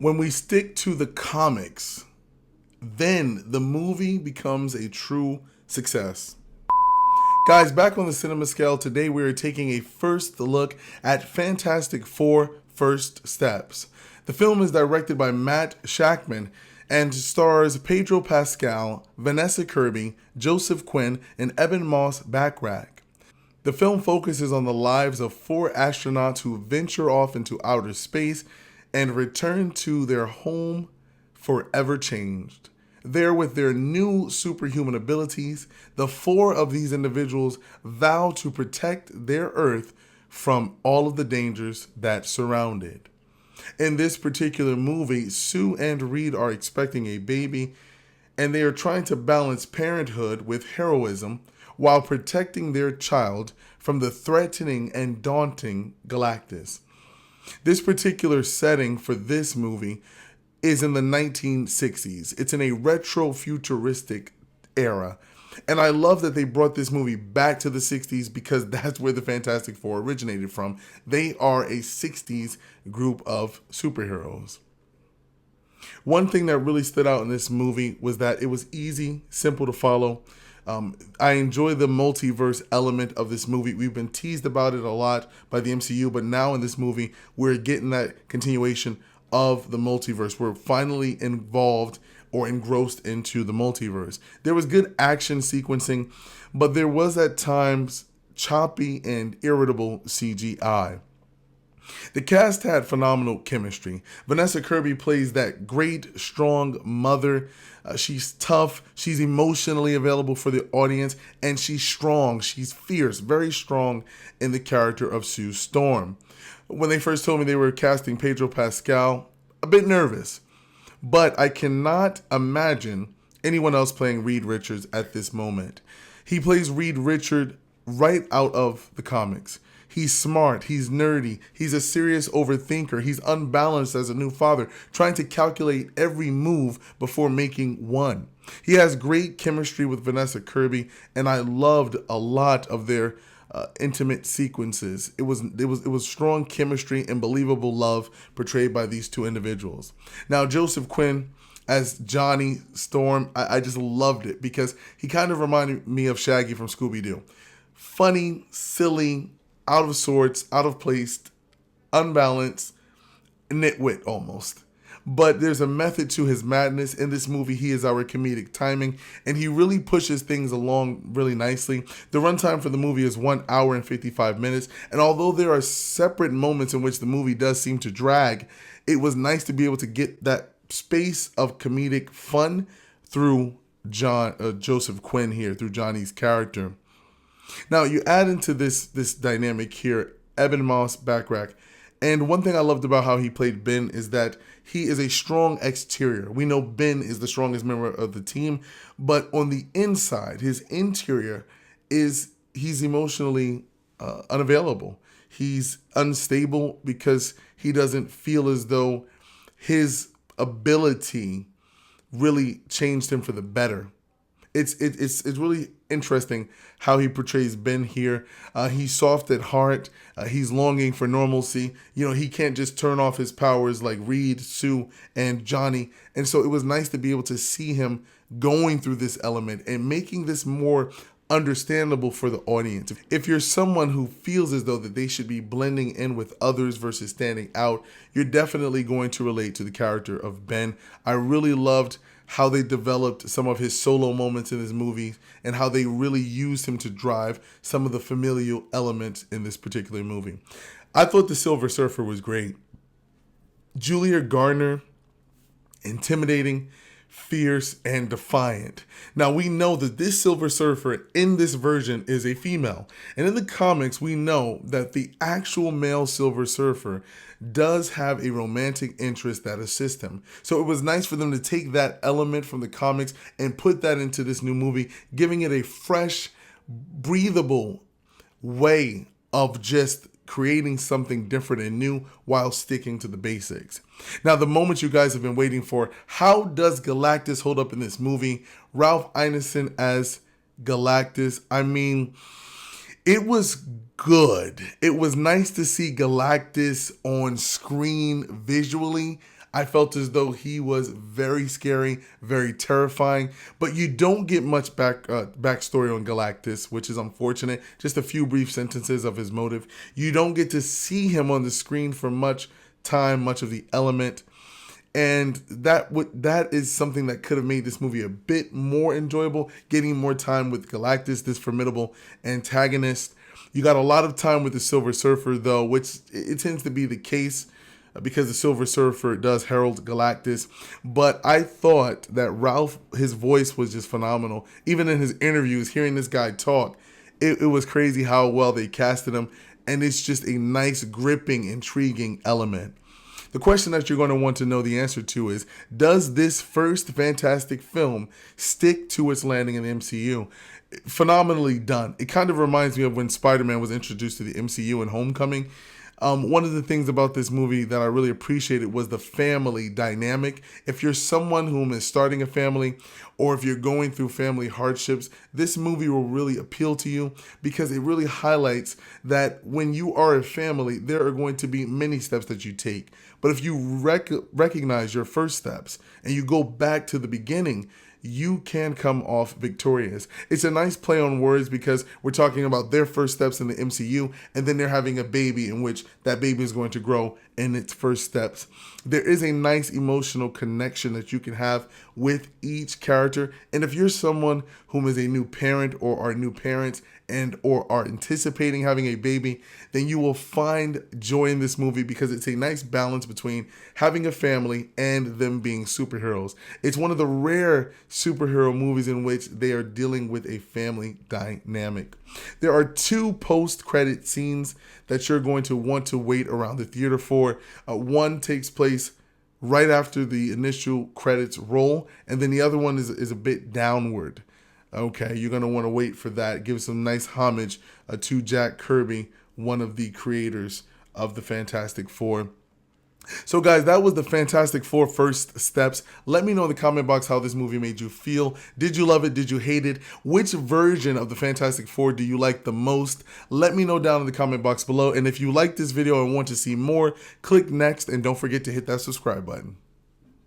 When we stick to the comics, then the movie becomes a true success. Guys, back on the cinema scale, today we are taking a first look at Fantastic Four First Steps. The film is directed by Matt Shakman and stars Pedro Pascal, Vanessa Kirby, Joseph Quinn, and Ebon Moss-Backrack. The film focuses on the lives of four astronauts who venture off into outer space and return to their home forever changed. There, with their new superhuman abilities, the four of these individuals vow to protect their Earth from all of the dangers that surround it. In this particular movie, Sue and R.E.D are expecting a baby, and they are trying to balance parenthood with heroism while protecting their child from the threatening and daunting Galactus. This particular setting for this movie is in the 1960s. It's in a retro-futuristic era. And I love that they brought this movie back to the 60s because that's where the Fantastic Four originated from. They are a 60s group of superheroes. One thing that really stood out in this movie was that it was easy, simple to follow. I enjoy the multiverse element of this movie. We've been teased about it a lot by the MCU, but now in this movie, we're getting that continuation of the multiverse. We're finally involved or engrossed into the multiverse. There was good action sequencing, but there was at times choppy and irritable CGI. The cast had phenomenal chemistry. Vanessa Kirby plays that great, strong mother. She's tough. She's emotionally available for the audience, and she's strong. She's fierce, very strong in the character of Sue Storm. When they first told me they were casting Pedro Pascal, a bit nervous, but I cannot imagine anyone else playing Reed Richards at this moment. He plays Reed Richards right out of the comics. He's smart, he's nerdy, he's a serious overthinker, he's unbalanced as a new father, trying to calculate every move before making one. He has great chemistry with Vanessa Kirby, and I loved a lot of their intimate sequences. It was strong chemistry and believable love portrayed by these two individuals. Now, Joseph Quinn as Johnny Storm, I just loved it because he kind of reminded me of Shaggy from Scooby-Doo. Funny, silly, out of sorts, out of place, unbalanced, nitwit almost. But there's a method to his madness. In this movie, he is our comedic timing, and he really pushes things along really nicely. The runtime for the movie is 1 hour and 55 minutes, and although there are separate moments in which the movie does seem to drag, it was nice to be able to get that space of comedic fun through Joseph Quinn here, through Johnny's character. Now, you add into this dynamic here, Ebon Moss-Backrack, and one thing I loved about how he played Ben is that he is a strong exterior. We know Ben is the strongest member of the team, but on the inside, his interior he's emotionally unavailable. He's unstable because he doesn't feel as though his ability really changed him for the better. It's really interesting how he portrays Ben here. He's soft at heart. He's longing for normalcy. You know, he can't just turn off his powers like Reed, Sue, and Johnny. And so it was nice to be able to see him going through this element and making this more understandable for the audience. If you're someone who feels as though that they should be blending in with others versus standing out, you're definitely going to relate to the character of Ben. I really loved how they developed some of his solo moments in his movie and how they really used him to drive some of the familial elements in this particular movie. I thought the Silver Surfer was great. Julia Garner, intimidating, fierce, and defiant. Now, we know that this Silver Surfer in this version is a female. And in the comics, we know that the actual male Silver Surfer does have a romantic interest that assists him. So it was nice for them to take that element from the comics and put that into this new movie, giving it a fresh, breathable way of just creating something different and new while sticking to the basics. Now, the moment you guys have been waiting for, how does Galactus hold up in this movie? Ralph Ineson as Galactus. I mean, it was good. It was nice to see Galactus on screen visually. I felt as though he was very scary, very terrifying, but you don't get much backstory on Galactus, which is unfortunate. Just a few brief sentences of his motive. You don't get to see him on the screen for much time, much of the element. And that is something that could have made this movie a bit more enjoyable, getting more time with Galactus, this formidable antagonist. You got a lot of time with the Silver Surfer, though, which it tends to be the case because the Silver Surfer does herald Galactus. But I thought that Ralph, his voice was just phenomenal. Even in his interviews, hearing this guy talk, it was crazy how well they casted him. And it's just a nice, gripping, intriguing element. The question that you're going to want to know the answer to is, does this first Fantastic film stick to its landing in the MCU? Phenomenally done. It kind of reminds me of when Spider-Man was introduced to the MCU in Homecoming. One of the things about this movie that I really appreciated was the family dynamic. If you're someone who is starting a family, or if you're going through family hardships, this movie will really appeal to you because it really highlights that when you are a family, there are going to be many steps that you take. But if you recognize your first steps and you go back to the beginning, you can come off victorious. It's a nice play on words because we're talking about their first steps in the MCU, and then they're having a baby in which that baby is going to grow in its first steps. There is a nice emotional connection that you can have with each character. And if you're someone who is a new parent or are new parents and or are anticipating having a baby, then you will find joy in this movie because it's a nice balance between having a family and them being superheroes. It's one of the rare superhero movies in which they are dealing with a family dynamic. There are 2 post-credit scenes that you're going to want to wait around the theater for. One takes place right after the initial credits roll, and then the other one is a bit downward. Okay, you're going to want to wait for that. Give some nice homage to Jack Kirby, one of the creators of the Fantastic Four. So guys, that was the Fantastic Four first steps. Let me know in the comment box how this movie made you feel. Did you love it? Did you hate it? Which version of the Fantastic Four do you like the most? Let me know down in the comment box below. And if you like this video and want to see more, click next and don't forget to hit that subscribe button.